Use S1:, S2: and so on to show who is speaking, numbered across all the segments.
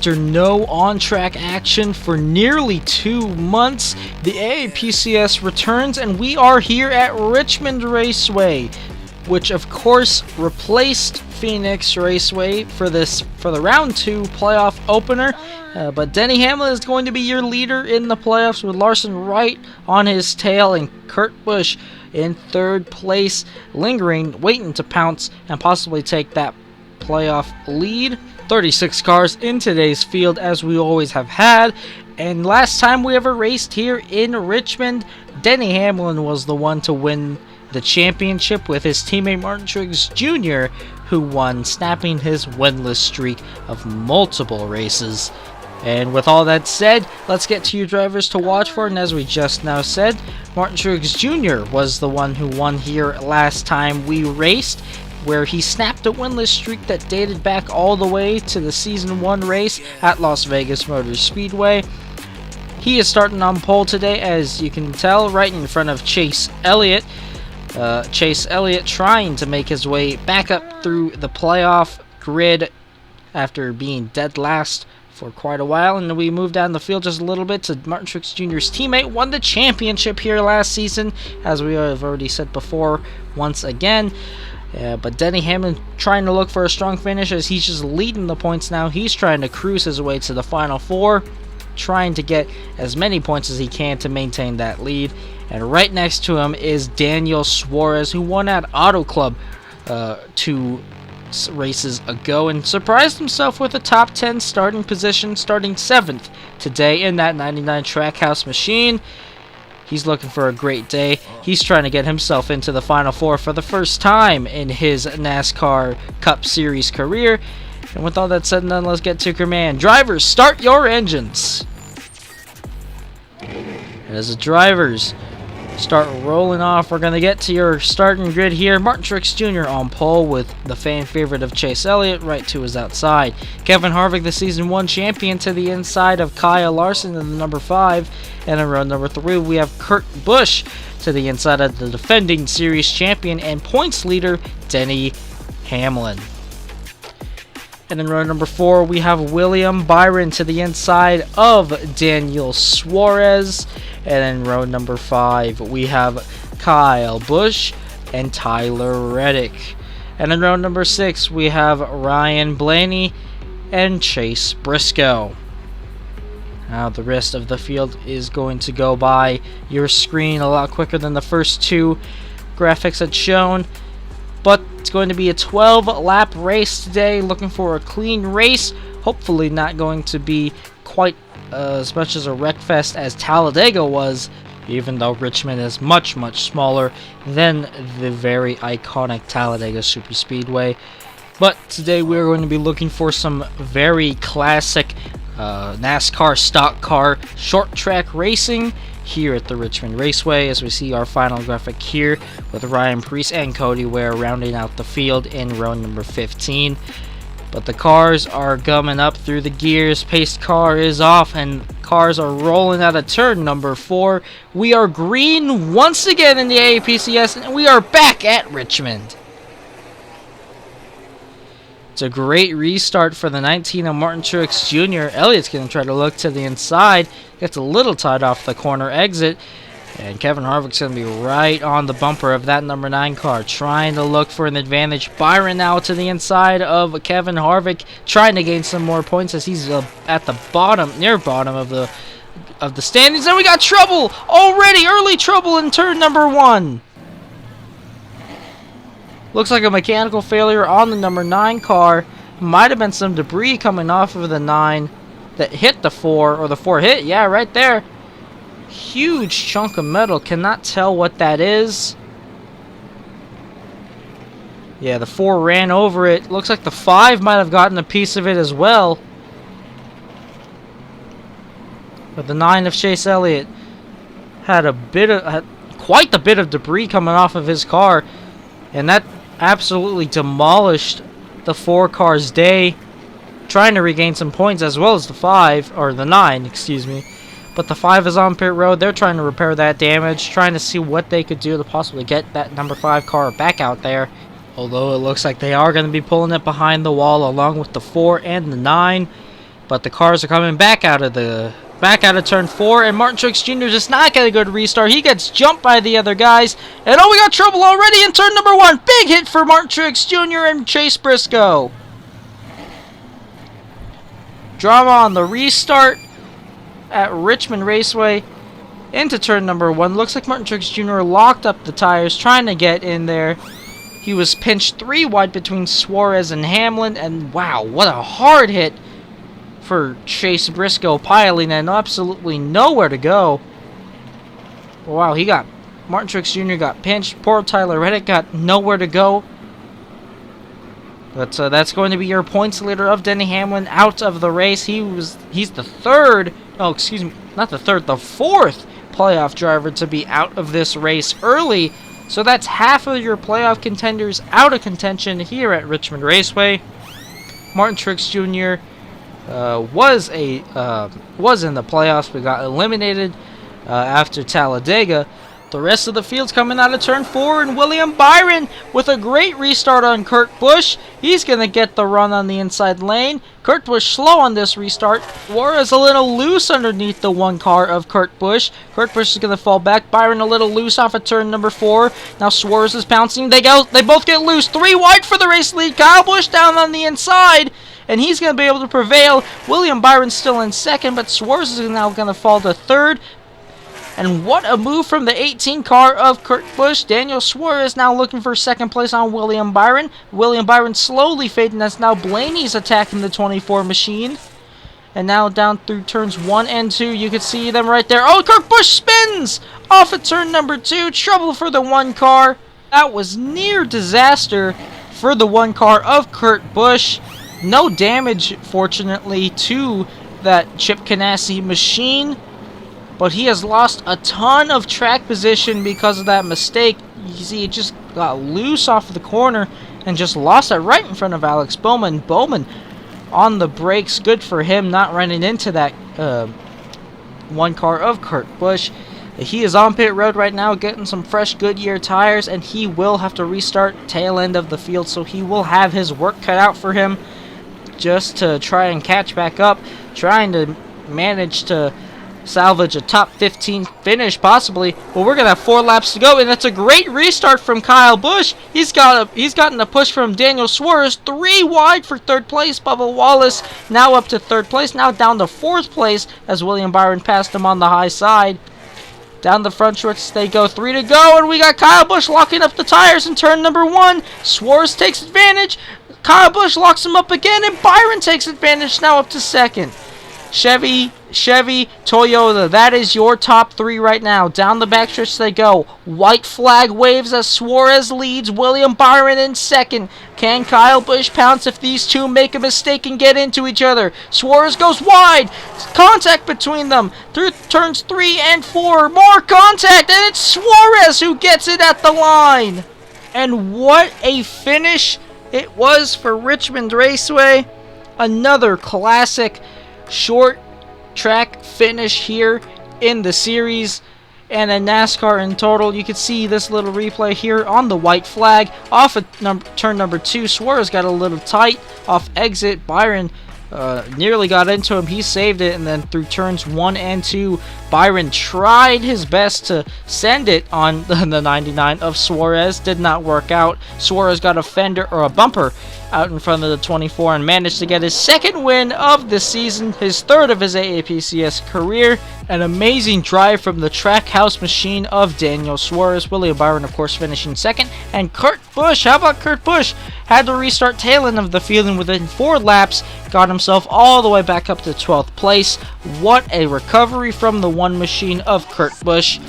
S1: After no on-track action for nearly 2 months, the AAPCS returns, and we are here at Richmond Raceway, which of course replaced Phoenix Raceway for the round 2 playoff opener. But Denny Hamlin is going to be your leader in the playoffs, with Larson right on his tail and Kurt Busch in 3rd place, lingering, waiting to pounce and possibly take that playoff lead. 36 cars in today's field, as we always have had, and last time we ever raced here in Richmond, Denny Hamlin was the one to win the championship, with his teammate Martin Truex Jr., who won, snapping his winless streak of multiple races. And with all that said, let's get to your drivers to watch for. And as we just now said, Martin Truex Jr. was the one who won here last time we raced, where he snapped a winless streak that dated back all the way to the Season 1 race at Las Vegas Motor Speedway. He is starting on pole today, as you can tell, right in front of Chase Elliott. Chase Elliott trying to make his way back up through the playoff grid after being dead last for quite a while. And we move down the field just a little bit to Martin Truex Jr.'s teammate, won the championship here last season, as we have already said before, once again. But Denny Hamlin trying to look for a strong finish, as he's just leading the points now. He's trying to cruise his way to the Final Four, trying to get as many points as he can to maintain that lead. And right next to him is Daniel Suarez, who won at Auto Club 2 races ago and surprised himself with a top 10 starting position, starting 7th today in that 99 Trackhouse machine. He's looking for a great day. He's trying to get himself into the Final Four for the first time in his NASCAR Cup Series career. And with all that said and done, let's get to command. Drivers, start your engines. And as the drivers start rolling off, we're going to get to your starting grid here. Martin Truex Jr. on pole, with the fan favorite of Chase Elliott right to his outside. Kevin Harvick, the Season 1 champion, to the inside of Kyle Larson in the number 5. And in row number 3, we have Kurt Busch to the inside of the defending series champion and points leader, Denny Hamlin. And in row number 4, we have William Byron to the inside of Daniel Suarez. And in row number 5, we have Kyle Busch and Tyler Reddick. And in row number 6, we have Ryan Blaney and Chase Briscoe. Now the rest of the field is going to go by your screen a lot quicker than the first 2 graphics had shown. But it's going to be a 12-lap race today, looking for a clean race. Hopefully not going to be quite as much as a wreckfest as Talladega was, even though Richmond is much, much smaller than the very iconic Talladega Superspeedway. But today we're going to be looking for some very classic NASCAR stock car short track racing here at the Richmond Raceway, as we see our final graphic here with Ryan Preece and Cody Ware rounding out the field in row number 15. But the cars are gumming up through the gears. Pace car is off, and cars are rolling out of turn number 4. We are green once again in the AAPCS, and we are back at Richmond. It's a great restart for the 19 of Martin Truex Jr. Elliott's going to try to look to the inside. Gets a little tight off the corner exit. And Kevin Harvick's going to be right on the bumper of that number 9 car, trying to look for an advantage. Byron now to the inside of Kevin Harvick, trying to gain some more points as he's at the bottom, near bottom of the standings. And we got trouble already, early trouble in turn number 1. Looks like a mechanical failure on the number 9 car. Might have been some debris coming off of the 9 that hit the 4, or the 4 hit, yeah, right there. Huge chunk of metal, cannot tell what that is. Yeah, the 4 ran over it. Looks like the 5 might have gotten a piece of it as well. But the 9 of Chase Elliott had quite a bit of debris coming off of his car, and that absolutely demolished the 4 car's day, trying to regain some points, as well as the 5, or the 9, excuse me. But the 5 is on pit road. They're trying to repair that damage, trying to see what they could do to possibly get that number 5 car back out there. Although it looks like they are going to be pulling it behind the wall along with the 4 and the 9. But the cars are coming back out of turn 4, and Martin Truex Jr. does not get a good restart. He gets jumped by the other guys, and oh, we got trouble already in turn number 1. Big hit for Martin Truex Jr. and Chase Briscoe. Drama on the restart at Richmond Raceway into turn number 1. Looks like Martin Truex Jr. locked up the tires trying to get in there. He was pinched 3 wide between Suarez and Hamlin, and wow, what a hard hit for Chase Briscoe, piling and absolutely nowhere to go. Wow, Martin Truex Jr. got pinched. Poor Tyler Reddick got nowhere to go. But that's going to be your points leader of Denny Hamlin out of the race. He's the third, oh excuse me, not the third, the fourth playoff driver to be out of this race early. So that's half of your playoff contenders out of contention here at Richmond Raceway. Martin Truex Jr. was in the playoffs but got eliminated after Talladega. The rest of the field's coming out of turn 4, and William Byron with a great restart on Kurt Busch. He's going to get the run on the inside lane. Kurt Busch slow on this restart. Suarez a little loose underneath the 1 car of Kurt Busch. Kurt Busch is going to fall back. Byron a little loose off of turn number 4. Now Suarez is pouncing. They both get loose. 3 wide for the race lead. Kyle Busch down on the inside, and he's going to be able to prevail. William Byron's still in second, but Suarez is now going to fall to third. And what a move from the 18 car of Kurt Busch. Daniel Suarez now looking for second place on William Byron. William Byron slowly fading as now Blaney's attacking the 24 machine. And now down through turns 1 and 2, you can see them right there. Oh, Kurt Busch spins off at turn number 2. Trouble for the 1 car. That was near disaster for the 1 car of Kurt Busch. No damage, fortunately, to that Chip Ganassi machine. But he has lost a ton of track position because of that mistake. You see, it just got loose off of the corner and just lost it right in front of Alex Bowman. Bowman on the brakes. Good for him not running into that 1 car of Kurt Busch. He is on pit road right now getting some fresh Goodyear tires, and he will have to restart tail end of the field, so he will have his work cut out for him just to try and catch back up, trying to manage to salvage a top 15 finish possibly. But we're gonna have 4 laps to go, and that's a great restart from Kyle Busch. He's gotten a push from Daniel Suarez, 3 wide for 3rd place. Bubba Wallace now up to 3rd place, now down to 4th place as William Byron passed him on the high side. Down the front stretch they go, 3 to go, and we got Kyle Busch locking up the tires in turn number 1. Suarez takes advantage. Kyle Busch locks him up again, and Byron takes advantage, now up to 2nd. Chevy, Toyota, that is your top 3 right now. Down the backstretch they go. White flag waves as Suarez leads. William Byron in 2nd. Can Kyle Busch pounce if these two make a mistake and get into each other? Suarez goes wide. Contact between them through turns 3 and 4. More contact, and it's Suarez who gets it at the line. And what a finish it was for Richmond Raceway. Another classic short track finish here in the series and a NASCAR in total. You can see this little replay here on the white flag off of turn number 2. Suarez got a little tight off exit. Byron nearly got into him. He saved it, and then through turns 1 and 2, Byron tried his best to send it on the 99 of Suarez. Did not work out. Suarez got a fender or a bumper out in front of the 24 and managed to get his 2nd win of the season, his 3rd of his AAPCS career. An amazing drive from the Trackhouse machine of Daniel Suarez. William Byron, of course, finishing 2nd. And Kurt Busch, how about Kurt Busch? Had to restart tail end of the field, and within 4 laps, got himself all the way back up to 12th place. What a recovery from the 1 machine of Kurt Busch.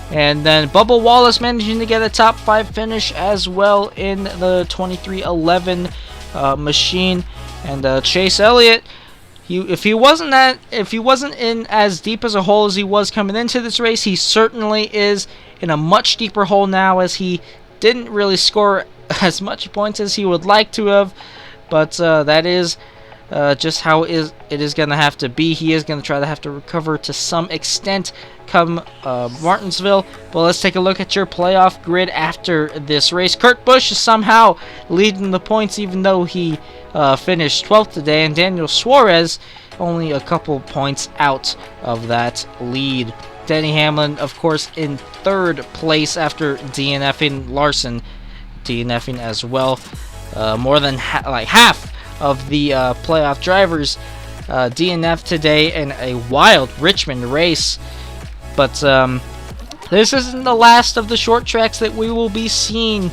S1: And then Bubba Wallace managing to get a top 5 finish as well in the 2311 machine. And Chase Elliott, if he wasn't in as deep as a hole as he was coming into this race, he certainly is in a much deeper hole now, as he didn't really score as much points as he would like to have. But that is just how it is going to have to be. He is going to try to have to recover to some extent come Martinsville. But let's take a look at your playoff grid after this race. Kurt Busch is somehow leading the points, even though he finished 12th today, and Daniel Suarez only a couple points out of that lead. Denny Hamlin, of course, in third place after DNFing. Larson DNFing as well. More than half of the playoff drivers DNF today in a wild Richmond race. But this isn't the last of the short tracks that we will be seeing,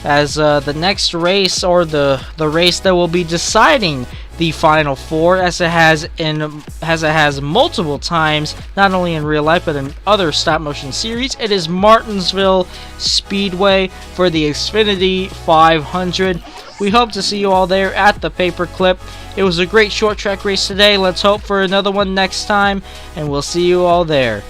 S1: as the next race, or the race that will be deciding the Final Four, as it has multiple times, not only in real life but in other stop motion series. It is Martinsville Speedway for the Xfinity 500. We hope to see you all there at the paperclip. It was a great short track race today. Let's hope for another one next time, and we'll see you all there.